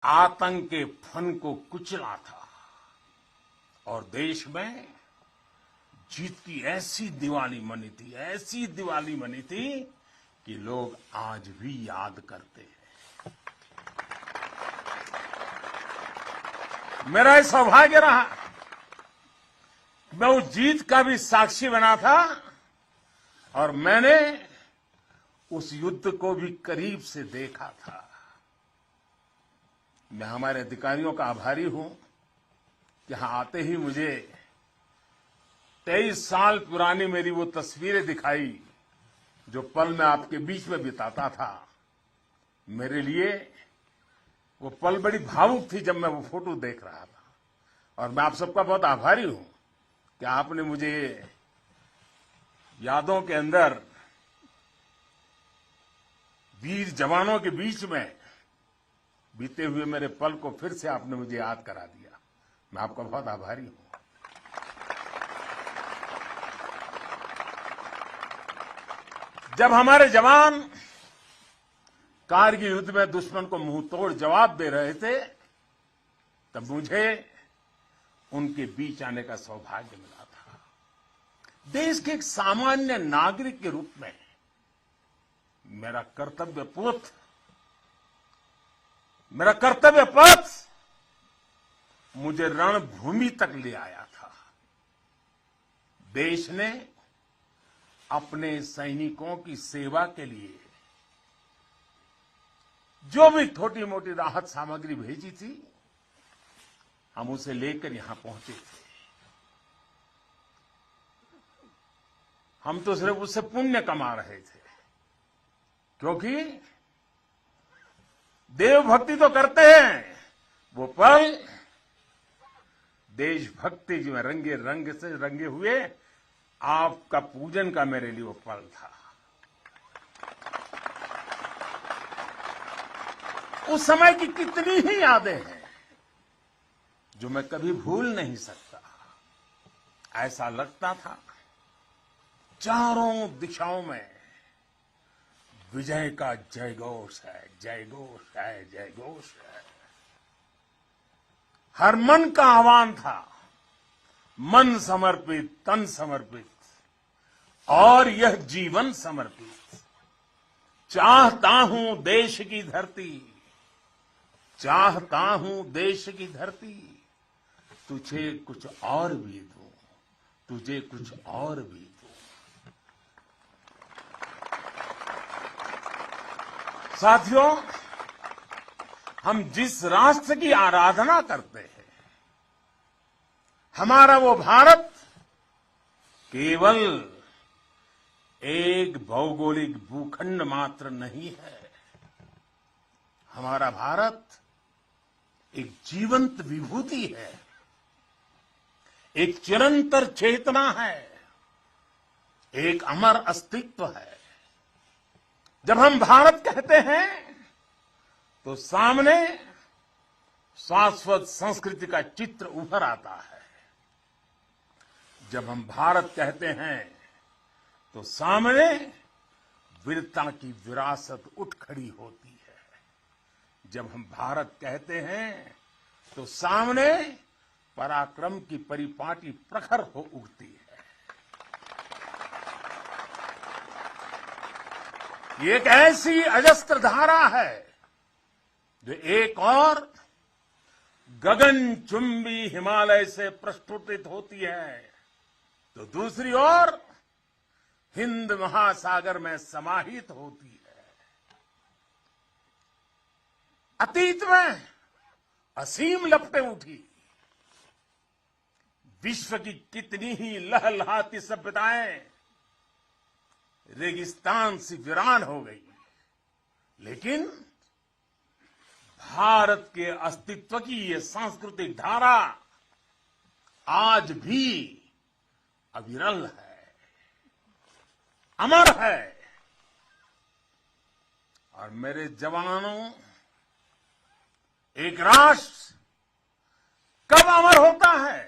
आतंक के फन को कुचला था और देश में जीत की ऐसी दिवाली मनी थी, ऐसी दिवाली मनी थी कि लोग आज भी याद करते हैं। मेरा यह सौभाग्य रहा, मैं उस जीत का भी साक्षी बना था और मैंने उस युद्ध को भी करीब से देखा था। मैं हमारे अधिकारियों का आभारी हूं कि यहां आते ही मुझे 23 साल पुरानी मेरी वो तस्वीरें दिखाई जो पल मैं आपके बीच में बिताता था। मेरे लिए वो पल बड़ी भावुक थी जब मैं वो फोटो देख रहा था और मैं आप सबका बहुत आभारी हूं कि आपने मुझे यादों के अंदर वीर जवानों के बीच में बीते हुए मेरे पल को फिर से आपने मुझे याद करा दिया। मैं आपका बहुत आभारी हूं। जब हमारे जवान कारगिल युद्ध में दुश्मन को मुंह तोड़ जवाब दे रहे थे तब मुझे उनके बीच आने का सौभाग्य मिला था। देश के एक सामान्य नागरिक के रूप में मेरा कर्तव्य पथ मुझे रणभूमि तक ले आया था। देश ने अपने सैनिकों की सेवा के लिए जो भी छोटी मोटी राहत सामग्री भेजी थी, हम उसे लेकर यहां पहुंचे थे। हम तो सिर्फ उससे पुण्य कमा रहे थे, क्योंकि देवभक्ति तो करते हैं, वो पल देशभक्ति जी में रंगे रंग से रंगे हुए आपका पूजन का मेरे लिए वो पल था। उस समय की कितनी ही यादें हैं जो मैं कभी भूल नहीं सकता। ऐसा लगता था चारों दिशाओं में विजय का जयघोष है, जयघोष है, जयघोष है। हर मन का आह्वान था, मन समर्पित, तन समर्पित और यह जीवन समर्पित। चाहता हूं देश की धरती, चाहता हूं देश की धरती, तुझे कुछ और भी दूं, तुझे कुछ और भी दूं। साथियों, हम जिस राष्ट्र की आराधना करते हैं, हमारा वो भारत केवल एक भौगोलिक भूखंड मात्र नहीं है। हमारा भारत एक जीवंत विभूति है, एक चिरंतर चेतना है, एक अमर अस्तित्व है। जब हम भारत कहते हैं तो सामने शाश्वत संस्कृति का चित्र उभर आता है। जब हम भारत कहते हैं तो सामने वीरता की विरासत उठ खड़ी होती है। जब हम भारत कहते हैं तो सामने पराक्रम की परिपाटी प्रखर हो उठती है। ये एक ऐसी अजस्त्र धारा है जो एक और गगनचुंबी हिमालय से प्रस्फुटित होती है तो दूसरी ओर हिंद महासागर में समाहित होती है। अतीत में असीम लपटें उठी, विश्व की कितनी ही लहलहाती सभ्यताएं रेगिस्तान सी वीरान हो गई, लेकिन भारत के अस्तित्व की ये सांस्कृतिक धारा आज भी अविरल है, अमर है। और मेरे जवानों, एक राष्ट्र कब अमर होता है?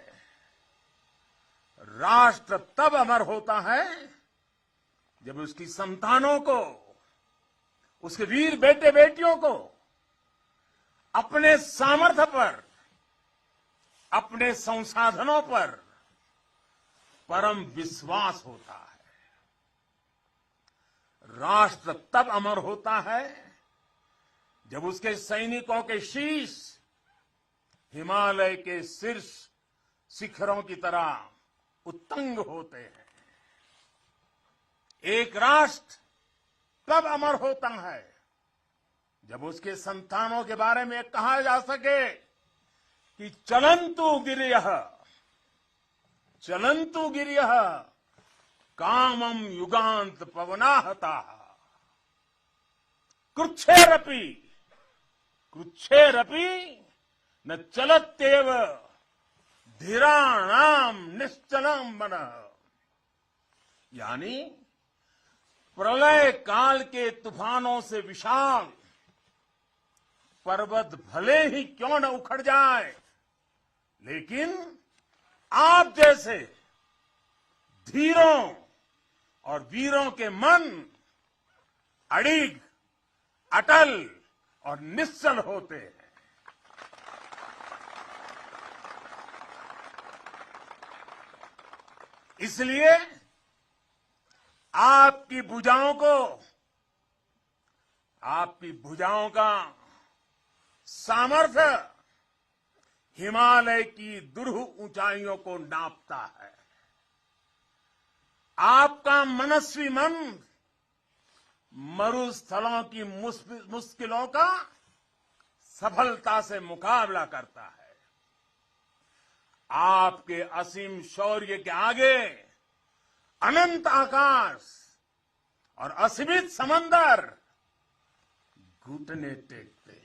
राष्ट्र तब अमर होता है जब उसकी संतानों को, उसके वीर बेटे बेटियों को अपने सामर्थ्य पर, अपने संसाधनों पर परम विश्वास होता है। राष्ट्र तब अमर होता है जब उसके सैनिकों के शीश हिमालय के शीर्ष शिखरों की तरह उत्तुंग होते हैं। एक राष्ट्र तब अमर होता है जब उसके संतानों के बारे में कहा जा सके कि चलन्तु गिरयः कामम युगांत पवनाहता कृच्छेरपि न चलत्येव धीराणाम निश्चलम मनः। यानी प्रलय काल के तूफानों से विशाल पर्वत भले ही क्यों न उखड़ जाए, लेकिन आप जैसे धीरों और वीरों के मन अड़िग, अटल और निश्चल होते हैं। इसलिए आपकी भुजाओं का सामर्थ्य हिमालय की दुरूह ऊंचाइयों को नापता है। आपका मनस्वी मन मरुस्थलों की मुश्किलों का सफलता से मुकाबला करता है। आपके असीम शौर्य के आगे अनंत आकाश और असीमित समंदर घुटने टेकते हैं।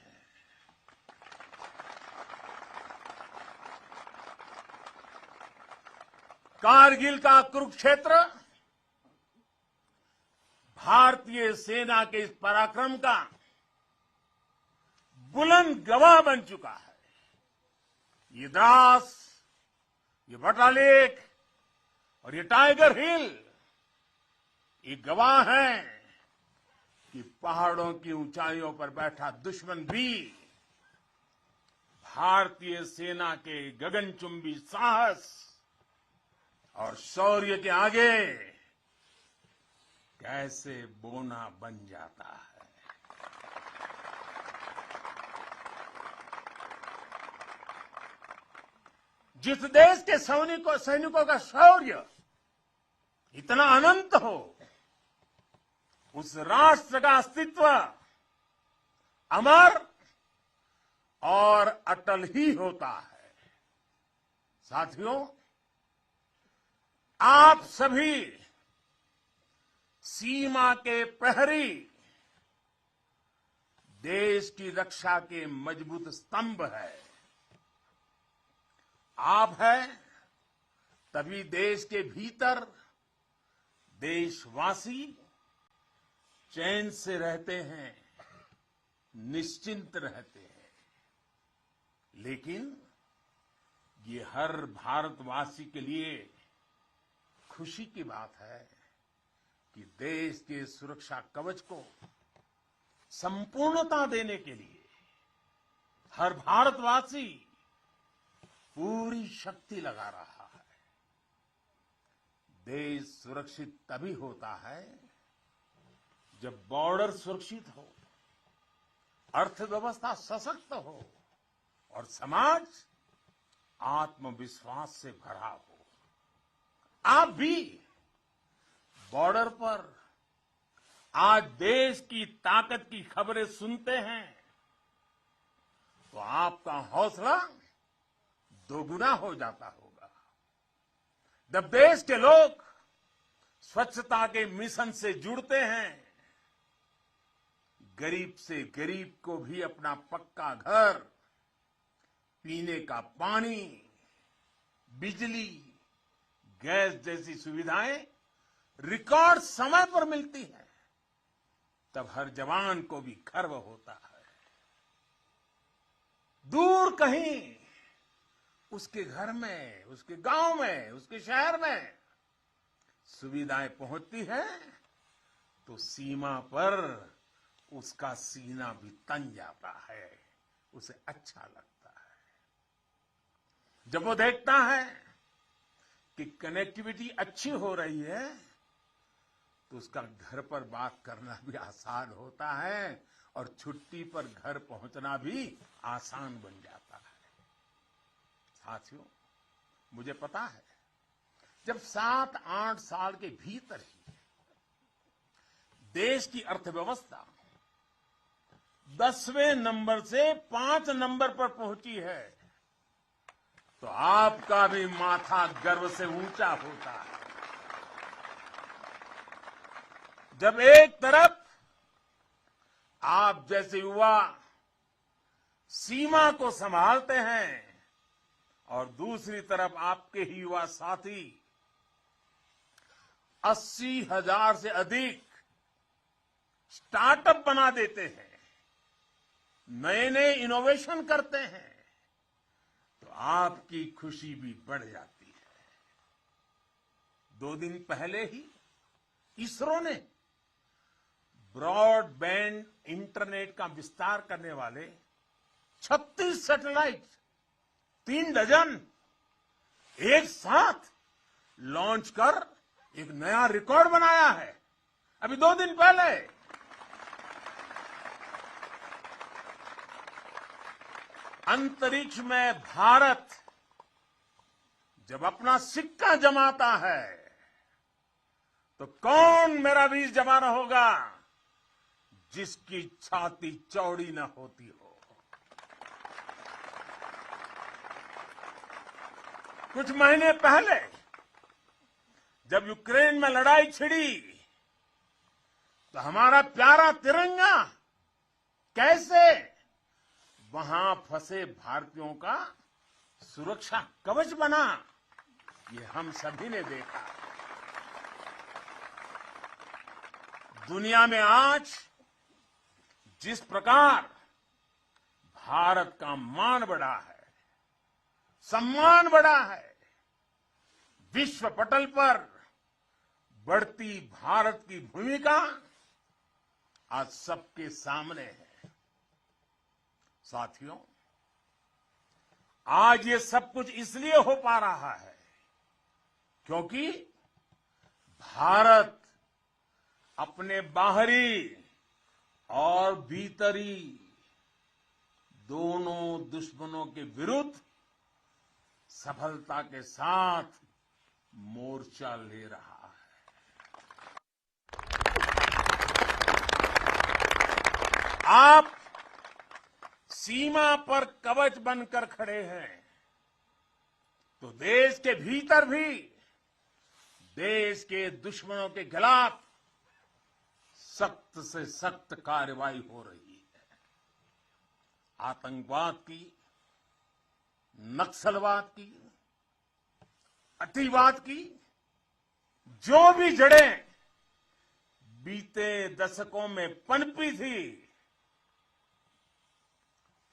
कारगिल का कुरुक्षेत्र भारतीय सेना के इस पराक्रम का बुलंद गवाह बन चुका है। ये द्रास, ये बटालेक और ये टाइगर हिल ये गवाह हैं कि पहाड़ों की ऊंचाइयों पर बैठा दुश्मन भी भारतीय सेना के गगनचुंबी साहस और शौर्य के आगे कैसे बोना बन जाता है। जिस देश के सैनिकों का शौर्य इतना अनंत हो, उस राष्ट्र का अस्तित्व अमर और अटल ही होता है। साथियों, आप सभी सीमा के प्रहरी, देश की रक्षा के मजबूत स्तंभ है। आप हैं, तभी देश के भीतर देशवासी चैन से रहते हैं, निश्चिंत रहते हैं। लेकिन ये हर भारतवासी के लिए खुशी की बात है कि देश के सुरक्षा कवच को संपूर्णता देने के लिए हर भारतवासी पूरी शक्ति लगा रहा है। देश सुरक्षित तभी होता है जब बॉर्डर सुरक्षित हो, अर्थव्यवस्था सशक्त हो और समाज आत्मविश्वास से भरा हो। आप भी बॉर्डर पर आज देश की ताकत की खबरें सुनते हैं तो आपका हौसला दोगुना हो जाता होगा। जब देश के लोग स्वच्छता के मिशन से जुड़ते हैं, गरीब से गरीब को भी अपना पक्का घर, पीने का पानी, बिजली, गैस जैसी सुविधाएं रिकॉर्ड समय पर मिलती हैं, तब हर जवान को भी गर्व होता है। दूर कहीं उसके घर में, उसके गांव में, उसके शहर में सुविधाएं पहुंचती हैं तो सीमा पर उसका सीना भी तन जाता है, उसे अच्छा लगता है। जब वो देखता है कि कनेक्टिविटी अच्छी हो रही है तो उसका घर पर बात करना भी आसान होता है और छुट्टी पर घर पहुंचना भी आसान बन जाता है। साथियों, मुझे पता है जब 7-8 साल के भीतर ही देश की अर्थव्यवस्था 10वें नंबर से 5 नंबर पर पहुंची है तो आपका भी माथा गर्व से ऊंचा होता है। जब एक तरफ आप जैसे युवा सीमा को संभालते हैं और दूसरी तरफ आपके ही युवा साथी 80,000 से अधिक स्टार्टअप बना देते हैं, नए नए इनोवेशन करते हैं, तो आपकी खुशी भी बढ़ जाती है। 2 दिन पहले ही इसरो ने ब्रॉडबैंड इंटरनेट का विस्तार करने वाले 36 सैटेलाइट 3 डजन एक साथ लॉन्च कर एक नया रिकॉर्ड बनाया है। अभी 2 दिन पहले अंतरिक्ष में भारत जब अपना सिक्का जमाता है तो कौन मेरा वीर जवान होगा जिसकी छाती चौड़ी न होती हो। कुछ महीने पहले जब यूक्रेन में लड़ाई छिड़ी तो हमारा प्यारा तिरंगा कैसे वहां फंसे भारतीयों का सुरक्षा कवच बना, ये हम सभी ने देखा। दुनिया में आज जिस प्रकार भारत का मान बढ़ा है, सम्मान बढ़ा है, विश्व पटल पर बढ़ती भारत की भूमिका आज सबके सामने है। साथियों, आज ये सब कुछ इसलिए हो पा रहा है क्योंकि भारत अपने बाहरी और भीतरी दोनों दुश्मनों के विरुद्ध सफलता के साथ मोर्चा ले रहा है। आप सीमा पर कवच बनकर खड़े हैं तो देश के भीतर भी देश के दुश्मनों के खिलाफ सख्त से सख्त कार्रवाई हो रही है। आतंकवाद की, नक्सलवाद की, अतिवाद की जो भी जड़ें बीते दशकों में पनपी थी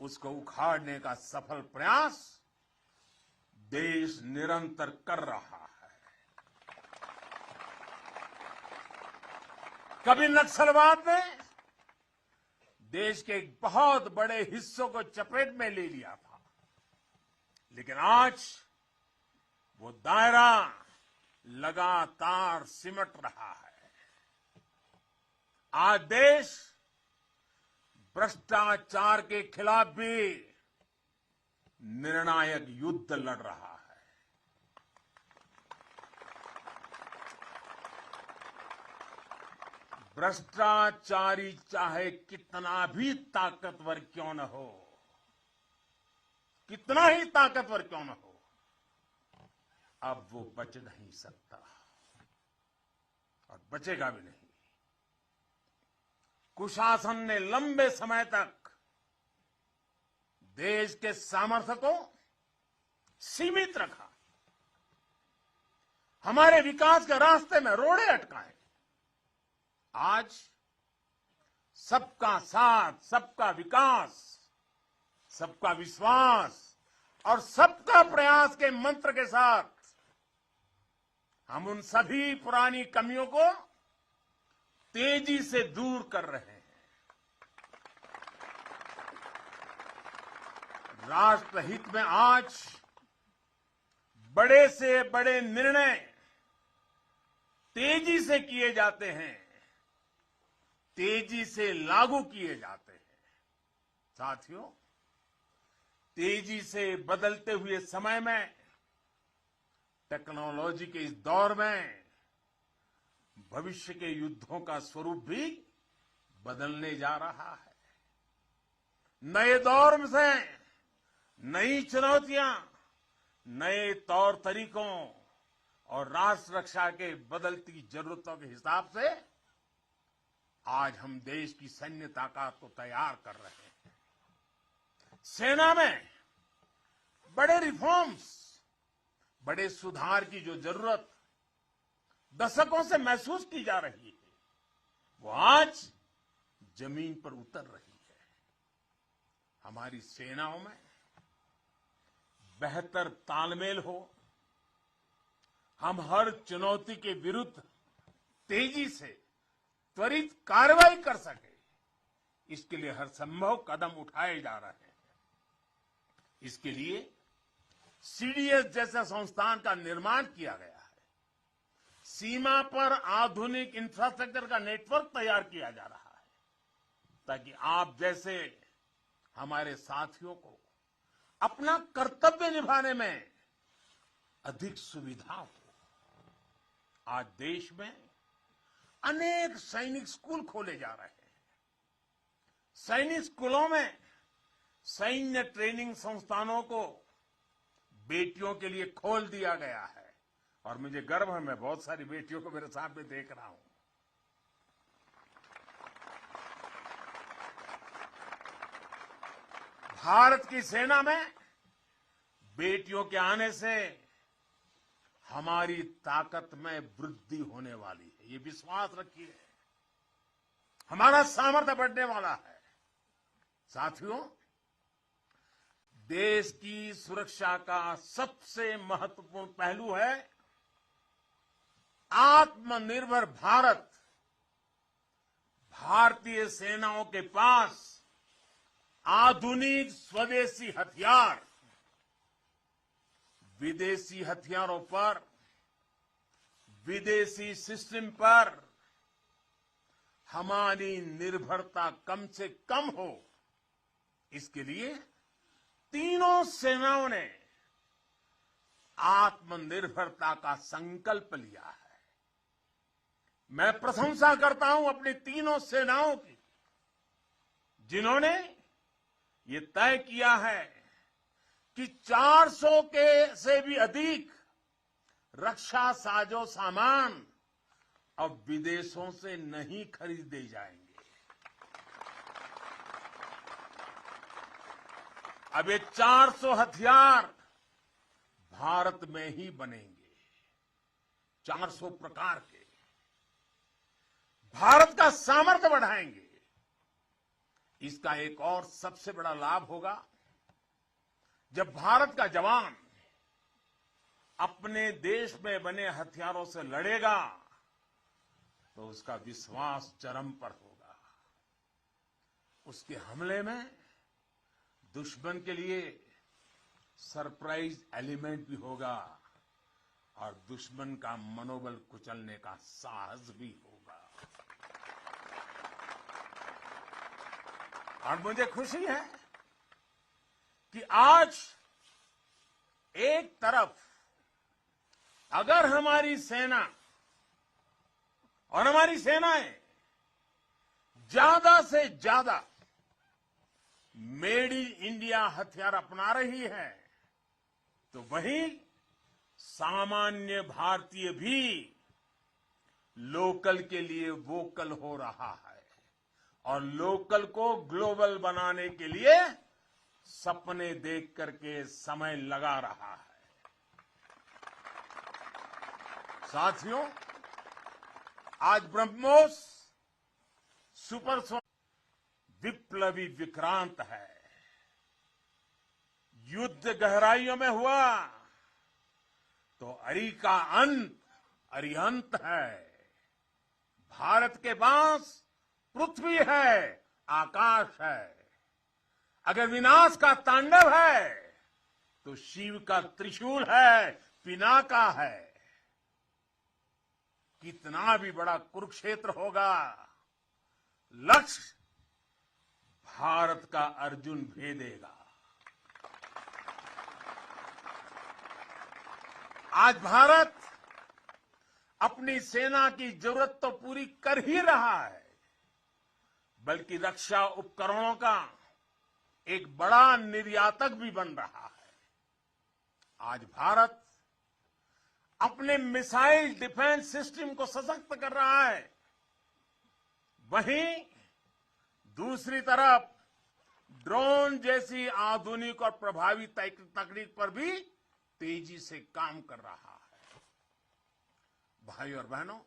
उसको उखाड़ने का सफल प्रयास देश निरंतर कर रहा है। कभी नक्सलवाद ने देश के एक बहुत बड़े हिस्सों को चपेट में ले लिया था, लेकिन आज वो दायरा लगातार सिमट रहा है। आज देश भ्रष्टाचार के खिलाफ भी निर्णायक युद्ध लड़ रहा है। भ्रष्टाचारी चाहे कितना भी ताकतवर क्यों न हो, कितना ही ताकतवर क्यों न हो, अब वो बच नहीं सकता और बचेगा भी नहीं। कुशासन ने लंबे समय तक देश के सामर्थ्य को सीमित रखा, हमारे विकास के रास्ते में रोड़े अटकाए। आज सबका साथ, सबका विकास, सबका विश्वास और सबका प्रयास के मंत्र के साथ हम उन सभी पुरानी कमियों को तेजी से दूर कर रहे हैं। राष्ट्रहित में आज बड़े से बड़े निर्णय तेजी से किए जाते हैं, तेजी से लागू किए जाते हैं। साथियों, तेजी से बदलते हुए समय में, टेक्नोलॉजी के इस दौर में भविष्य के युद्धों का स्वरूप भी बदलने जा रहा है। नए दौर से नई चुनौतियां, नए तौर तरीकों और राष्ट्र रक्षा के बदलती जरूरतों के हिसाब से आज हम देश की सैन्य ताकत को तैयार कर रहे हैं। सेना में बड़े रिफॉर्म्स, बड़े सुधार की जो जरूरत दशकों से महसूस की जा रही है, वो आज जमीन पर उतर रही है। हमारी सेनाओं में बेहतर तालमेल हो, हम हर चुनौती के विरुद्ध तेजी से त्वरित कार्रवाई कर सके, इसके लिए हर संभव कदम उठाए जा रहे हैं। इसके लिए सीडीएस जैसे संस्थान का निर्माण किया गया है। सीमा पर आधुनिक इंफ्रास्ट्रक्चर का नेटवर्क तैयार किया जा रहा है, ताकि आप जैसे हमारे साथियों को अपना कर्तव्य निभाने में अधिक सुविधा हो। आज देश में अनेक सैनिक स्कूल खोले जा रहे हैं। सैनिक स्कूलों में सैन्य ट्रेनिंग संस्थानों को बेटियों के लिए खोल दिया गया है और मुझे गर्व है, मैं बहुत सारी बेटियों को मेरे सामने देख रहा हूं। भारत की सेना में बेटियों के आने से हमारी ताकत में वृद्धि होने वाली है, ये विश्वास रखिए। हमारा सामर्थ्य बढ़ने वाला है। साथियों, देश की सुरक्षा का सबसे महत्वपूर्ण पहलू है आत्मनिर्भर भारत। भारतीय सेनाओं के पास आधुनिक स्वदेशी हथियार, विदेशी हथियारों पर, विदेशी सिस्टम पर हमारी निर्भरता कम से कम हो, इसके लिए तीनों सेनाओं ने आत्मनिर्भरता का संकल्प लिया है। मैं प्रशंसा करता हूं अपनी तीनों सेनाओं की, जिन्होंने ये तय किया है कि 400 के से भी अधिक रक्षा साजो सामान अब विदेशों से नहीं खरीदे जाएंगे। अब ये 400 हथियार भारत में ही बनेंगे, 400 प्रकार के। भारत का सामर्थ्य बढ़ाएंगे। इसका एक और सबसे बड़ा लाभ होगा, जब भारत का जवान अपने देश में बने हथियारों से लड़ेगा तो उसका विश्वास चरम पर होगा। उसके हमले में दुश्मन के लिए सरप्राइज एलिमेंट भी होगा और दुश्मन का मनोबल कुचलने का साहस भी होगा। और मुझे खुशी है कि आज एक तरफ अगर हमारी सेना और हमारी सेनाएं ज्यादा से ज्यादा मेड इन इंडिया हथियार अपना रही है, तो वहीं सामान्य भारतीय भी लोकल के लिए वोकल हो रहा है और लोकल को ग्लोबल बनाने के लिए सपने देख करके समय लगा रहा है। साथियों, आज ब्रह्मोस सुपरसोनिक विप्लवी विक्रांत है। युद्ध गहराइयों में हुआ तो अरी का अंत अरिहंत है। भारत के पास पृथ्वी है, आकाश है। अगर विनाश का तांडव है तो शिव का त्रिशूल है, पिनाका है। कितना भी बड़ा कुरुक्षेत्र होगा, लक्ष्य भारत का अर्जुन भेदेगा। आज भारत अपनी सेना की जरूरत तो पूरी कर ही रहा है, बल्कि रक्षा उपकरणों का एक बड़ा निर्यातक भी बन रहा है। आज भारत अपने मिसाइल डिफेंस सिस्टम को सशक्त कर रहा है, वहीं दूसरी तरफ ड्रोन जैसी आधुनिक और प्रभावी तकनीक पर भी तेजी से काम कर रहा है। भाई और बहनों,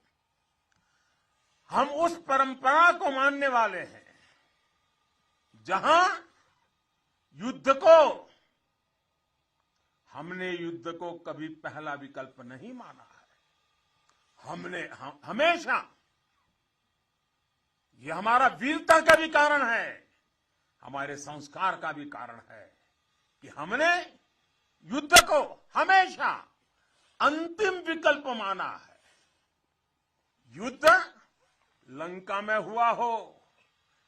हम उस परंपरा को मानने वाले हैं जहां हमने युद्ध को कभी पहला विकल्प नहीं माना है। हमने हमेशा, यह हमारा वीरता का भी कारण है, हमारे संस्कार का भी कारण है कि हमने युद्ध को हमेशा अंतिम विकल्प माना है। युद्ध लंका में हुआ हो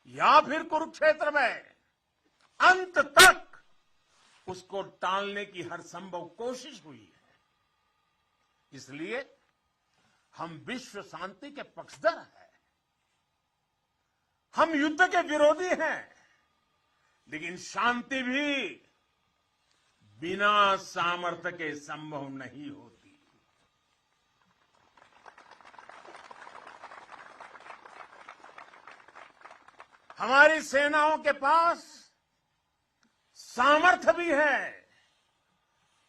या फिर कुरुक्षेत्र में, अंत तक उसको टालने की हर संभव कोशिश हुई है। इसलिए हम विश्व शांति के पक्षधर हैं। हम युद्ध के विरोधी हैं, लेकिन शांति भी बिना सामर्थ्य के संभव नहीं होती। हमारी सेनाओं के पास सामर्थ्य भी है,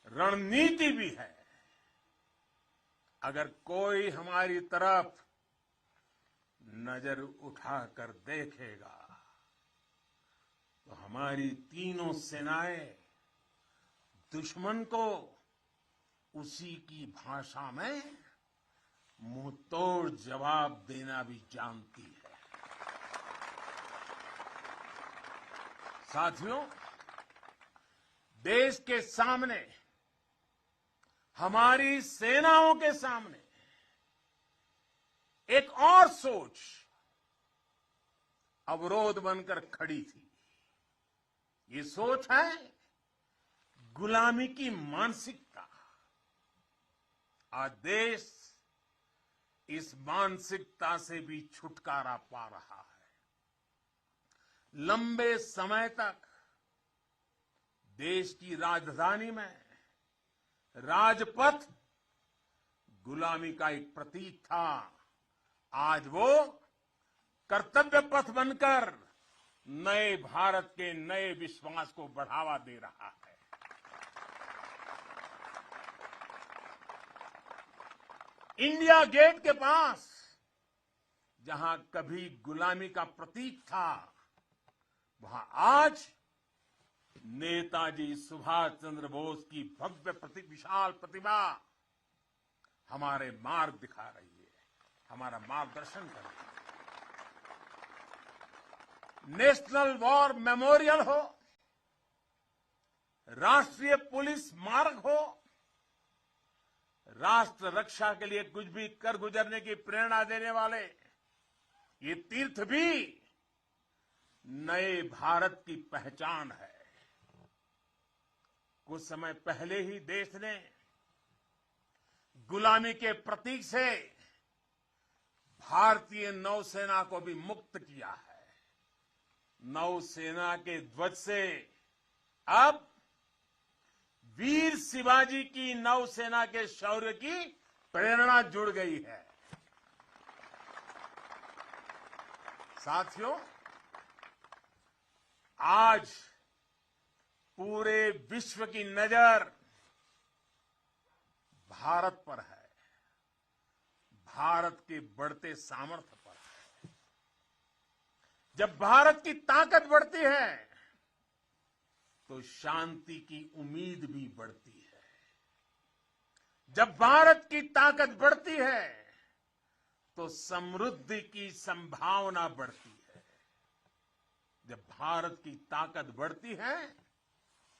रणनीति भी है। अगर कोई हमारी तरफ नजर उठाकर देखेगा तो हमारी तीनों सेनाएं दुश्मन को उसी की भाषा में मुंहतोड़ जवाब देना भी जानती है। साथियों, देश के सामने, हमारी सेनाओं के सामने एक और सोच अवरोध बनकर खड़ी थी। ये सोच है गुलामी की मानसिकता। आज देश इस मानसिकता से भी छुटकारा पा रहा है। लंबे समय तक देश की राजधानी में राजपथ गुलामी का एक प्रतीक था। आज वो कर्तव्य पथ बनकर नए भारत के नए विश्वास को बढ़ावा दे रहा है। इंडिया गेट के पास जहां कभी गुलामी का प्रतीक था, वहां आज नेताजी सुभाष चंद्र बोस की भव्य विशाल प्रतिमा हमारे मार्ग दिखा रही है, हमारा मार्गदर्शन कर रही है। नेशनल वॉर मेमोरियल हो, राष्ट्रीय पुलिस स्मारक हो, राष्ट्र रक्षा के लिए कुछ भी कर गुजरने की प्रेरणा देने वाले ये तीर्थ भी नए भारत की पहचान है। कुछ समय पहले ही देश ने गुलामी के प्रतीक से भारतीय नौसेना को भी मुक्त किया है। नौसेना के ध्वज से अब वीर शिवाजी की नौसेना के शौर्य की प्रेरणा जुड़ गई है। साथियों, आज पूरे विश्व की नजर भारत पर है, भारत के बढ़ते सामर्थ्य पर है। जब भारत की ताकत बढ़ती है तो शांति की उम्मीद भी बढ़ती है। जब भारत की ताकत बढ़ती है तो समृद्धि की संभावना बढ़ती है। जब भारत की ताकत बढ़ती है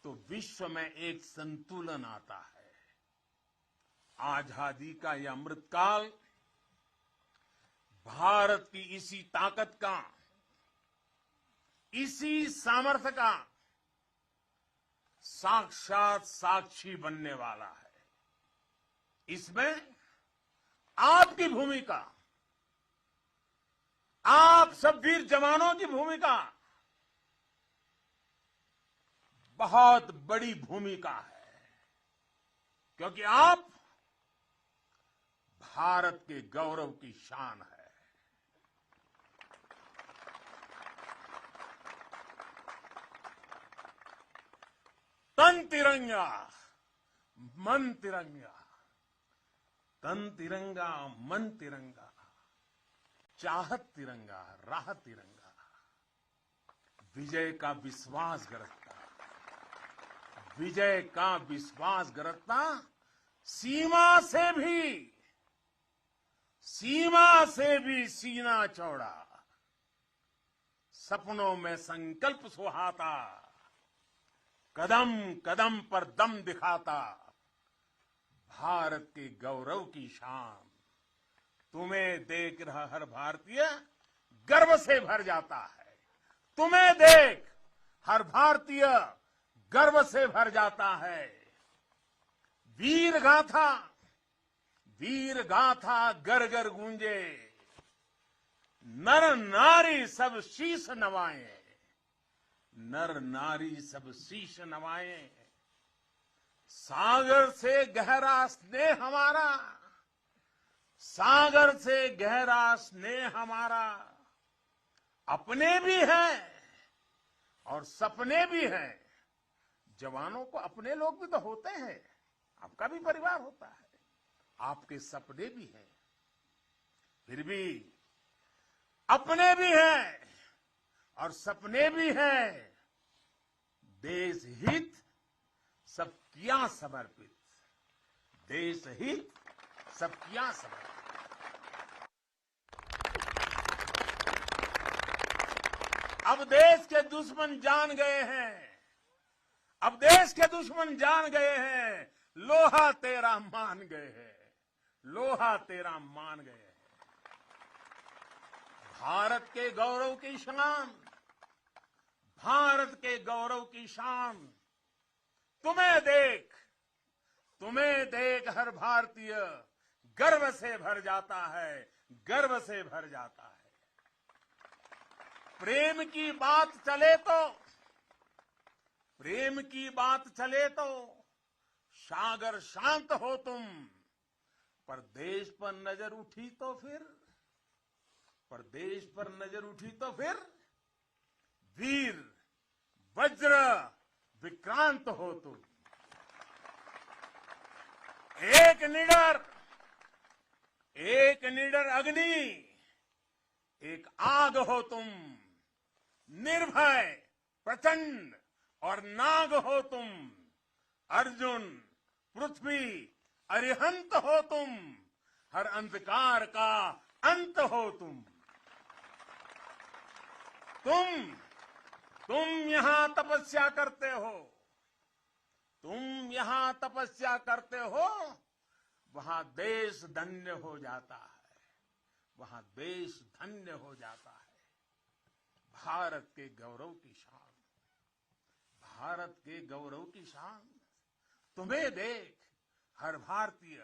तो विश्व में एक संतुलन आता है। आजादी का यह अमृतकाल भारत की इसी ताकत का, इसी सामर्थ्य का साक्षात साक्षी बनने वाला है। इसमें आपकी भूमिका, आप सब वीर जवानों की भूमिका बहुत बड़ी भूमिका है, क्योंकि आप भारत के गौरव की शान है। तन तिरंगा मन तिरंगा, तन तिरंगा मन तिरंगा, चाहत तिरंगा राह तिरंगा, विजय का विश्वास गरजता, विजय का विश्वास गरजता, सीमा से भी सीना चौड़ा, सपनों में संकल्प सुहाता, कदम कदम पर दम दिखाता, भारत के गौरव की शान तुम्हें देख रहा हर भारतीय गर्व से भर जाता है। तुम्हें देख हर भारतीय गर्व से भर जाता है। वीर गाथा घर घर गूंजे, नर नारी सब शीश नवाए, नर नारी सब शीश नवाए। सागर से गहरा स्नेह हमारा, सागर से गहरा स्नेह हमारा, अपने भी हैं और सपने भी हैं। जवानों को अपने लोग भी तो होते हैं, आपका भी परिवार होता है, आपके सपने भी हैं, फिर भी अपने भी हैं और सपने भी हैं। देश हित सब किया समर्पित, देश हित सब किया समर्पित। अब देश के दुश्मन जान गए हैं, अब देश के दुश्मन जान गए हैं, लोहा तेरा मान गए हैं, लोहा तेरा मान गए हैं। भारत के गौरव की शान, भारत के गौरव की शान, तुम्हें देख हर भारतीय गर्व से भर जाता है, गर्व से भर जाता है। प्रेम की बात चले तो सागर शांत हो तुम, पर देश पर नजर उठी तो फिर वीर वज्र विक्रांत हो तुम। एक निडर अग्नि, एक आग हो तुम, निर्भय प्रचंड और नाग हो तुम। अर्जुन पृथ्वी अरिहंत हो तुम, हर अंधकार का अंत हो तुम। तुम यहां तपस्या करते हो, वहां देश धन्य हो जाता है, वहां देश धन्य हो जाता है। भारत के गौरव की शान, भारत के गौरव की शान, तुम्हें देख हर भारतीय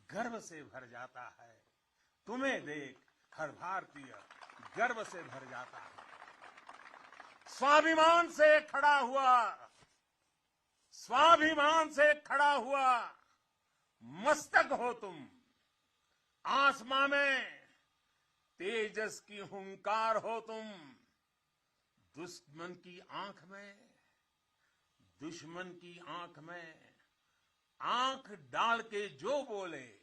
गर्व से भर जाता है, तुम्हें देख हर भारतीय गर्व से भर जाता है। स्वाभिमान से खड़ा हुआ मस्तक हो तुम। आसमां में तेजस की हुंकार हो तुम। दुश्मन की आंख में आंख डाल के जो बोले,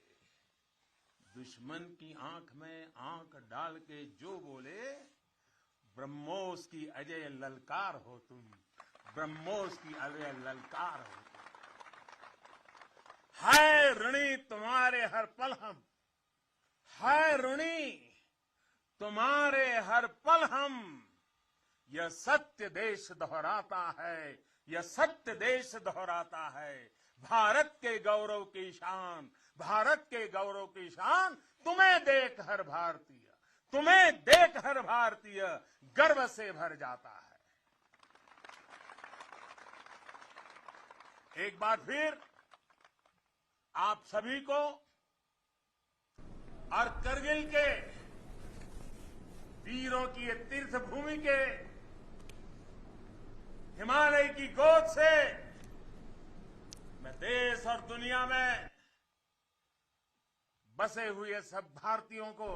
दुश्मन की आंख में आंख डाल के जो बोले, ब्रह्मोस की अजय ललकार हो तुम, ब्रह्मोस की अजय ललकार हो तुम। है ऋणी तुम्हारे हर पल हम, है ऋणी तुम्हारे हर पल हम, यह सत्य देश दोहराता है, यह सत्य देश दोहराता है। भारत के गौरव की शान, भारत के गौरव की शान, तुम्हें देख हर भारतीय, तुम्हें देख हर भारतीय गर्व से भर जाता है। एक बार फिर आप सभी को और करगिल के वीरों की ये तीर्थ भूमि के हिमालय की गोद से मैं देश और दुनिया में बसे हुए सब भारतीयों को,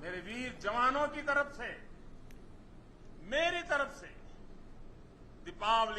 मेरे वीर जवानों की तरफ से, मेरी तरफ से दीपावली